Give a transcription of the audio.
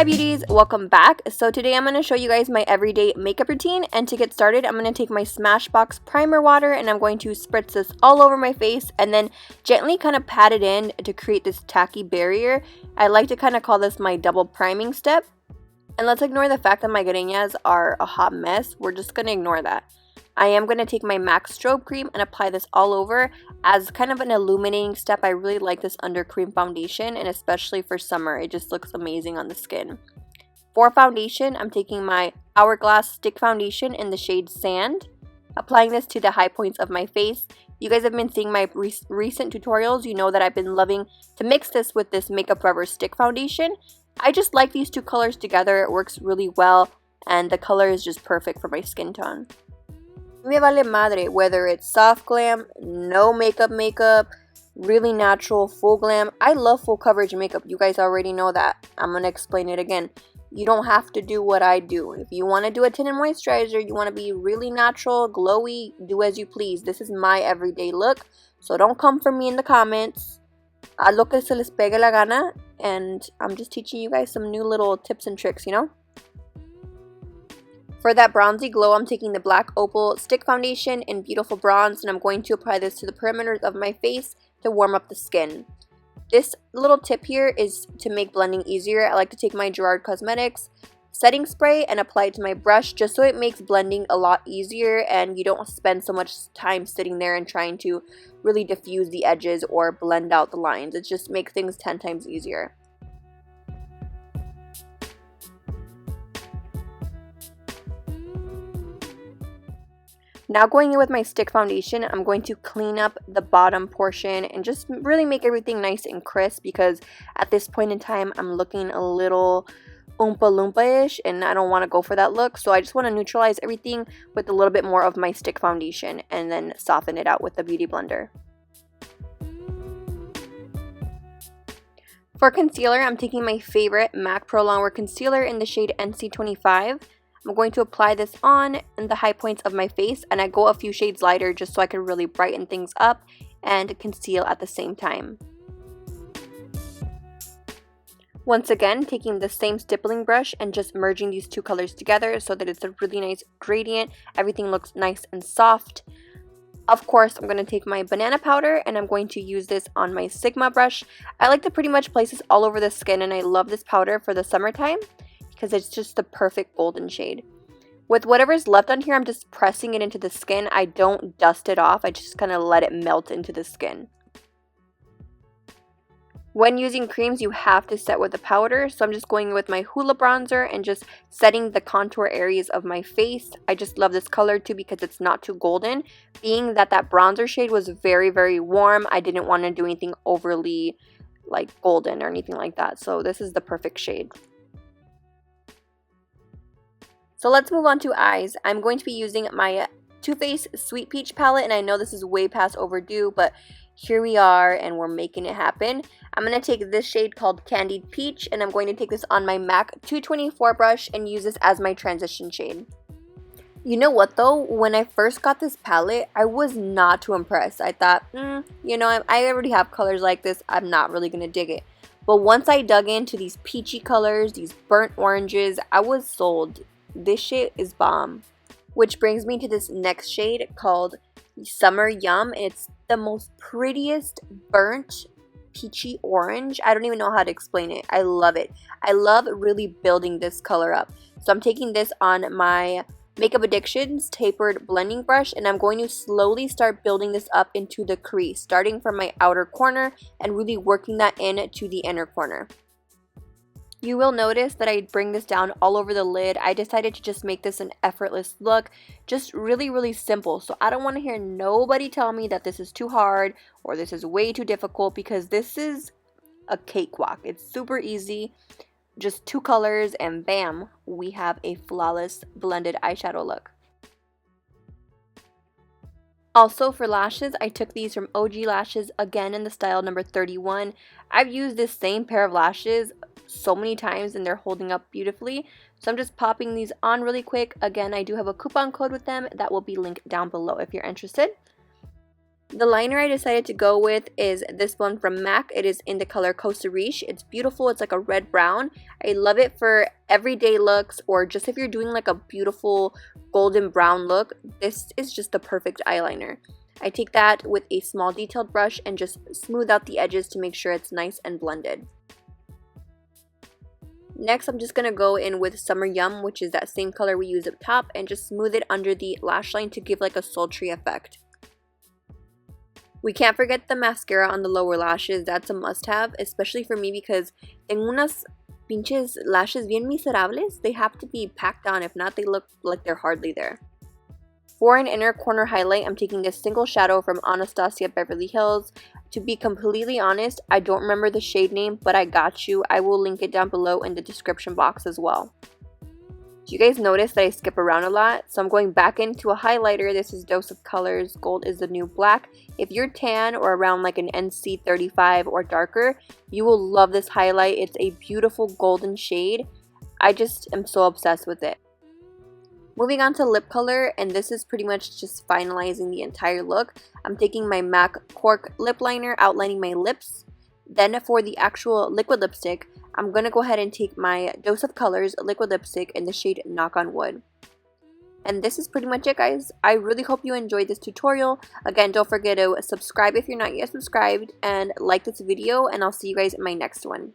Hi beauties, welcome back. So today I'm going to show you guys my everyday makeup routine, and to get started I'm going to take my Smashbox primer water and I'm going to spritz this all over my face and then gently kind of pat it in to create this tacky barrier. I like to kind of call this my double priming step. And let's ignore the fact that my greñas are a hot mess. We're just going to ignore that. I am going to take my MAC Strobe cream and apply this all over as kind of an illuminating step. I really like this under cream foundation, and especially for summer, it just looks amazing on the skin. For foundation, I'm taking my Hourglass Stick Foundation in the shade Sand, applying this to the high points of my face. You guys have been seeing my recent tutorials. You know that I've been loving to mix this with this Makeup Forever Stick Foundation. I just like these two colors together. It works really well, and the color is just perfect for my skin tone. Me vale madre whether it's soft glam, no makeup, really natural, full glam. I love full coverage makeup. You guys already know that. I'm going to explain it again. You don't have to do what I do. If you want to do a tinted moisturizer, you want to be really natural, glowy, do as you please. This is my everyday look, so don't come for me in the comments. Haz lo que se les pegue la gana, and I'm just teaching you guys some new little tips and tricks, you know? For that bronzy glow, I'm taking the black Opal Stick Foundation in Beautiful Bronze, and I'm going to apply this to the perimeters of my face to warm up the skin. This little tip here is to make blending easier. I like to take my Cosmetics setting spray and apply it to my brush just so it makes blending a lot easier and you don't spend so much time sitting there and trying to really diffuse the edges or blend out the lines. It just makes things 10 times easier. Now going in with my stick foundation, I'm going to clean up the bottom portion and just really make everything nice and crisp, because at this point in time I'm looking a little Oompa Loompa-ish and I don't want to go for that look. So I just want to neutralize everything with a little bit more of my stick foundation and then soften it out with the Beauty Blender. For concealer, I'm taking my favorite MAC Pro Longwear concealer in the shade NC25. I'm going to apply this on in the high points of my face, and I go a few shades lighter just so I can really brighten things up and conceal at the same time. Once again, taking the same stippling brush and just merging these two colors together so that it's a really nice gradient. Everything looks nice and soft. Of course, I'm going to take my banana powder and I'm going to use this on my Sigma brush. I like to pretty much place this all over the skin, and I love this powder for the summertime because it's just the perfect golden shade. With whatever's left on here, I'm just pressing it into the skin. I don't dust it off. I just kind of let it melt into the skin. When using creams, you have to set with the powder. So I'm just going with my Hoola bronzer and just setting the contour areas of my face. I just love this color too because it's not too golden. Being that bronzer shade was very, very warm, I didn't want to do anything overly like golden or anything like that. So this is the perfect shade. So let's move on to eyes. I'm going to be using my Too Faced Sweet Peach palette, and I know this is way past overdue, but here we are and we're making it happen. I'm going to take this shade called Candied Peach, and I'm going to take this on my MAC 224 brush and use this as my transition shade. You know what though, when I first got this palette, I was not too impressed. I thought, you know, I already have colors like this, I'm not really going to dig it. But once I dug into these peachy colors, these burnt oranges, I was sold. This shade is bomb. Which brings me to this next shade called Summer Yum. It's the most prettiest burnt peachy orange. I don't even know how to explain it. I love it. I love really building this color up. So I'm taking this on my Makeup Addictions tapered blending brush, and I'm going to slowly start building this up into the crease, starting from my outer corner and really working that in to the inner corner. You will notice that I bring this down all over the lid. I decided to just make this an effortless look, just really, really simple. So I don't want to hear nobody tell me that this is too hard or this is way too difficult, because this is a cakewalk. It's super easy, just two colors and bam, we have a flawless blended eyeshadow look. Also for lashes, I took these from OG Lashes, again in the style number 31. I've used this same pair of lashes so many times and they're holding up beautifully. So I'm just popping these on really quick. Again, I do have a coupon code with them that will be linked down below if you're interested. The liner I decided to go with is this one from MAC. It is in the color Costa Riche. It's beautiful. It's like a red brown. I love it for everyday looks, or just if you're doing like a beautiful golden brown look. This is just the perfect eyeliner. I take that with a small detailed brush and just smooth out the edges to make sure it's nice and blended. Next, I'm just going to go in with Summer Yum, which is that same color we use up top, and just smooth it under the lash line to give like a sultry effect. We can't forget the mascara on the lower lashes. That's a must-have, especially for me because tengo unas pinches lashes bien miserables. They have to be packed on. If not, they look like they're hardly there. For an inner corner highlight, I'm taking this single shadow from Anastasia Beverly Hills. To be completely honest, I don't remember the shade name, but I got you. I will link it down below in the description box as well. Do you guys notice that I skip around a lot? So I'm going back into a highlighter. This is Dose of Colors. Gold is the new black. If you're tan or around like an NC 35 or darker, you will love this highlight. It's a beautiful golden shade. I just am so obsessed with it. Moving on to lip color, and this is pretty much just finalizing the entire look. I'm taking my MAC Cork lip liner, outlining my lips. Then for the actual liquid lipstick, I'm going to go ahead and take my Dose of Colors liquid lipstick in the shade Knock on Wood. And this is pretty much it, guys. I really hope you enjoyed this tutorial. Again, don't forget to subscribe if you're not yet subscribed, and like this video, and I'll see you guys in my next one.